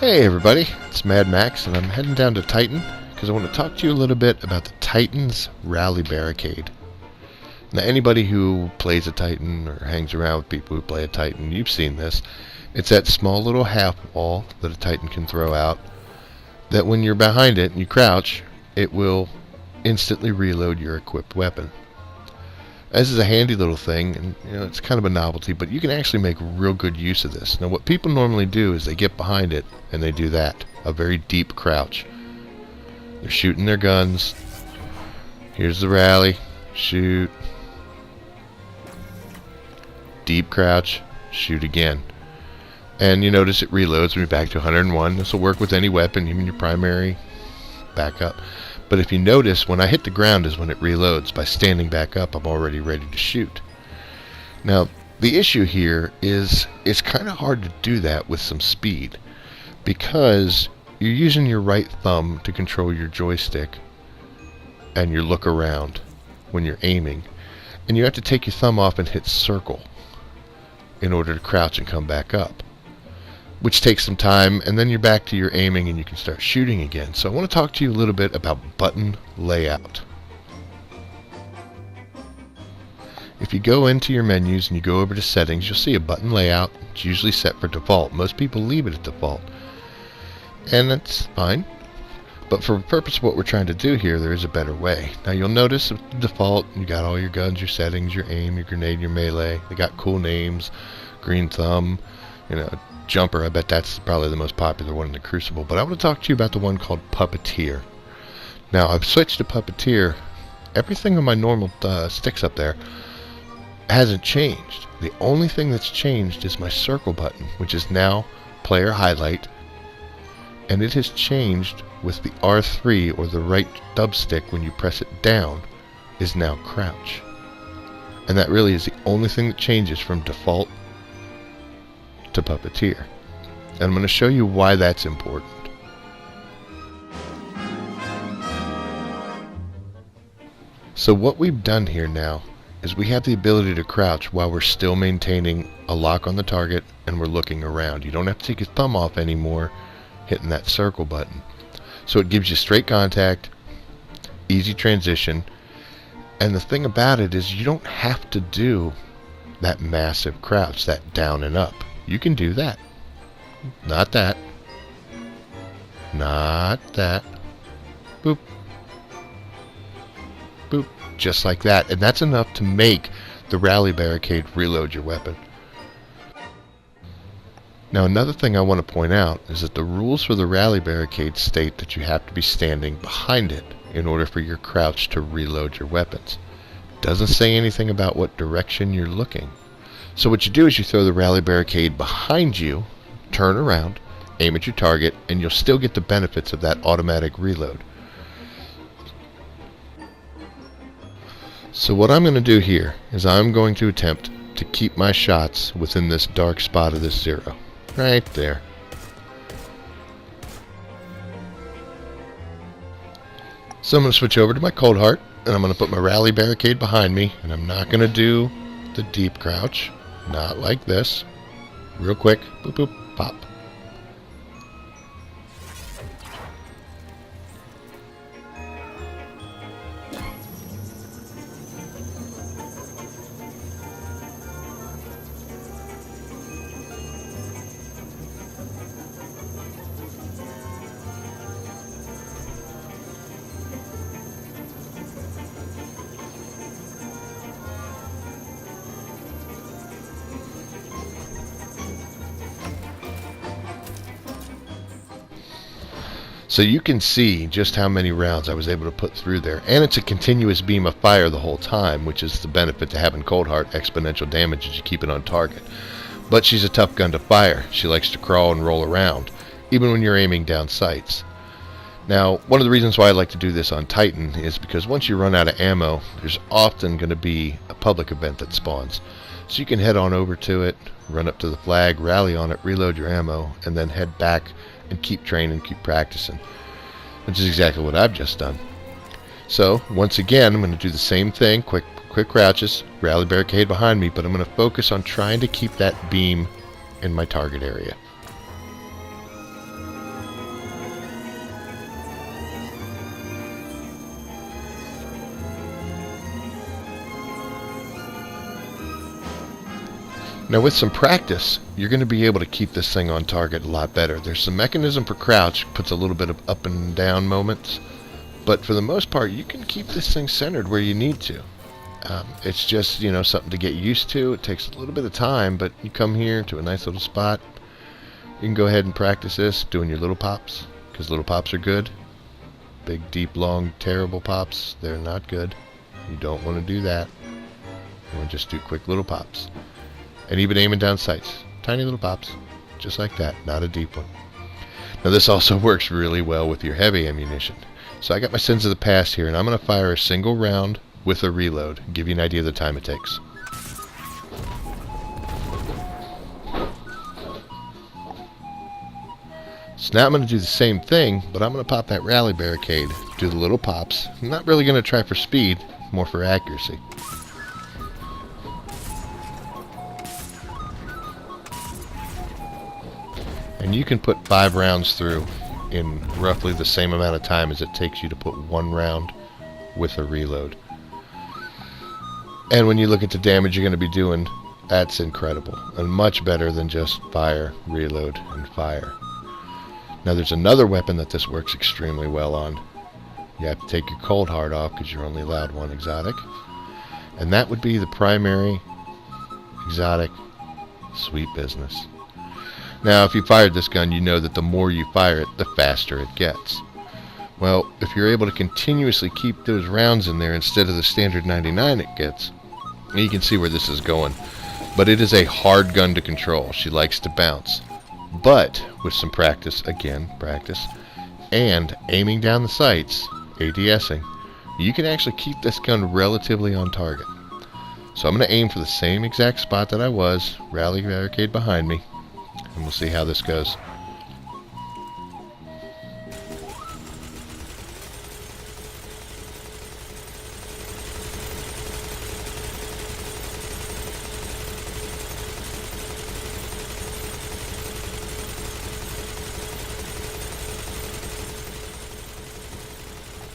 Hey everybody, it's Mad Max, and I'm heading down to Titan because I want to talk to you a little bit about the Titan's Rally Barricade. Now, anybody who plays a Titan or hangs around with people who play a Titan, you've seen this. It's that small little half wall that a Titan can throw out that when you're behind it and you crouch, it will instantly reload your equipped weapon. This is a handy little thing, and it's kind of a novelty, but you can actually make real good use of this. Now, what people normally do is they get behind it and they do that, a very deep crouch. They're shooting their guns. Here's the rally. Shoot. Deep crouch. Shoot again. And you notice it reloads when you're back to 101. This will work with any weapon, even your primary backup. But if you notice, when I hit the ground is when it reloads. By standing back up, I'm already ready to shoot. Now, the issue here is it's kind of hard to do that with some speed because you're using your right thumb to control your joystick and your look around when you're aiming. And you have to take your thumb off and hit circle in order to crouch and come back up, which takes some time, and then you're back to your aiming and you can start shooting again. So I want to talk to you a little bit about button layout. If you go into your menus and you go over to settings, you'll see a button layout. It's usually set for default. Most people leave it at default, and that's fine. But for the purpose of what we're trying to do here, there is a better way. Now you'll notice at the default, you got all your guns, your settings, your aim, your grenade, your melee. They got cool names, green thumb, jumper. I bet that's probably the most popular one in the Crucible. But I want to talk to you about the one called Puppeteer. Now I've switched to Puppeteer. Everything on my normal sticks up there hasn't changed. The only thing that's changed is my circle button, which is now player highlight, and it has changed with the R3, or the right thumbstick when you press it down, is now crouch. And that really is the only thing that changes from default to Puppeteer. And I'm going to show you why that's important. So what we've done here now is we have the ability to crouch while we're still maintaining a lock on the target and we're looking around. You don't have to take your thumb off anymore hitting that circle button. So it gives you straight contact, easy transition, and the thing about it is you don't have to do that massive crouch, that down and up. You can do that. Not that. Not that. Boop. Boop. Just like that. And that's enough to make the Rally Barricade reload your weapon. Now, another thing I want to point out is that the rules for the Rally Barricade state that you have to be standing behind it in order for your crouch to reload your weapons. It doesn't say anything about what direction you're looking. So what you do is you throw the Rally Barricade behind you, turn around, aim at your target, and you'll still get the benefits of that automatic reload. So what I'm going to do here is I'm going to attempt to keep my shots within this dark spot of this 0. Right there. So I'm going to switch over to my Cold Heart, and I'm going to put my Rally Barricade behind me, and I'm not going to do the deep crouch. Not like this. Real quick. Boop, boop, pop. So you can see just how many rounds I was able to put through there. And it's a continuous beam of fire the whole time, which is the benefit to having Cold Heart. Exponential damage as you keep it on target. But she's a tough gun to fire. She likes to crawl and roll around, even when you're aiming down sights. Now, one of the reasons why I like to do this on Titan is because once you run out of ammo, there's often going to be a public event that spawns. So you can head on over to it, run up to the flag, rally on it, reload your ammo, and then head back and keep training, keep practicing, which is exactly what I've just done. So once again, I'm going to do the same thing, quick crouches, Rally Barricade behind me, but I'm going to focus on trying to keep that beam in my target area. Now with some practice, you're going to be able to keep this thing on target a lot better. There's some mechanism for crouch, puts a little bit of up and down moments, but for the most part, you can keep this thing centered where you need to. It's just, something to get used to. It takes a little bit of time, but you come here to a nice little spot. You can go ahead and practice this, doing your little pops, because little pops are good. Big, deep, long, terrible pops, they're not good. You don't want to do that. You want to just do quick little pops. And even aiming down sights. Tiny little pops. Just like that. Not a deep one. Now this also works really well with your heavy ammunition. So I got my sins of the past here, and I'm going to fire a single round with a reload. Give you an idea of the time it takes. So now I'm going to do the same thing, but I'm going to pop that rally barricade. Do the little pops. I'm not really going to try for speed, more for accuracy. And you can put 5 rounds through in roughly the same amount of time as it takes you to put 1 round with a reload. And when you look at the damage you're going to be doing, that's incredible. And much better than just fire, reload, and fire. Now there's another weapon that this works extremely well on. You have to take your cold hard off because you're only allowed 1 exotic. And that would be the primary exotic sweet business. Now, if you fired this gun, you know that the more you fire it, the faster it gets. Well, if you're able to continuously keep those rounds in there instead of the standard 99 it gets, you can see where this is going. But it is a hard gun to control. She likes to bounce. But with some practice, again, practice, and aiming down the sights, ADSing, you can actually keep this gun relatively on target. So I'm going to aim for the same exact spot that I was, rally barricade behind me. And we'll see how this goes.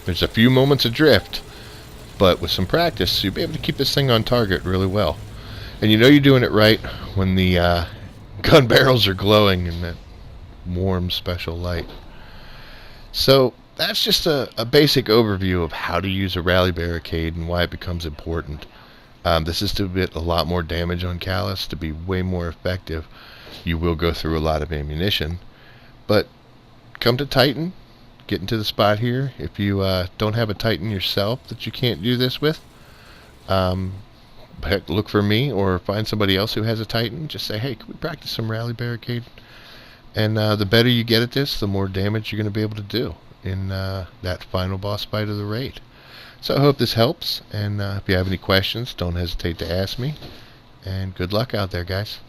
There's a few moments of drift, but with some practice, you'll be able to keep this thing on target really well. And you know you're doing it right when the gun barrels are glowing in that warm special light. So that's just a basic overview of how to use a rally barricade and why it becomes important. This is to get a lot more damage on callus, to be way more effective. You will go through a lot of ammunition, but come to Titan, get into the spot here. If you don't have a Titan yourself that you can't do this with, heck, look for me or find somebody else who has a Titan. Just say, hey, can we practice some rally barricade? And the better you get at this, the more damage you're going to be able to do in that final boss fight of the raid. So I hope this helps, and if you have any questions, don't hesitate to ask me, and good luck out there, guys.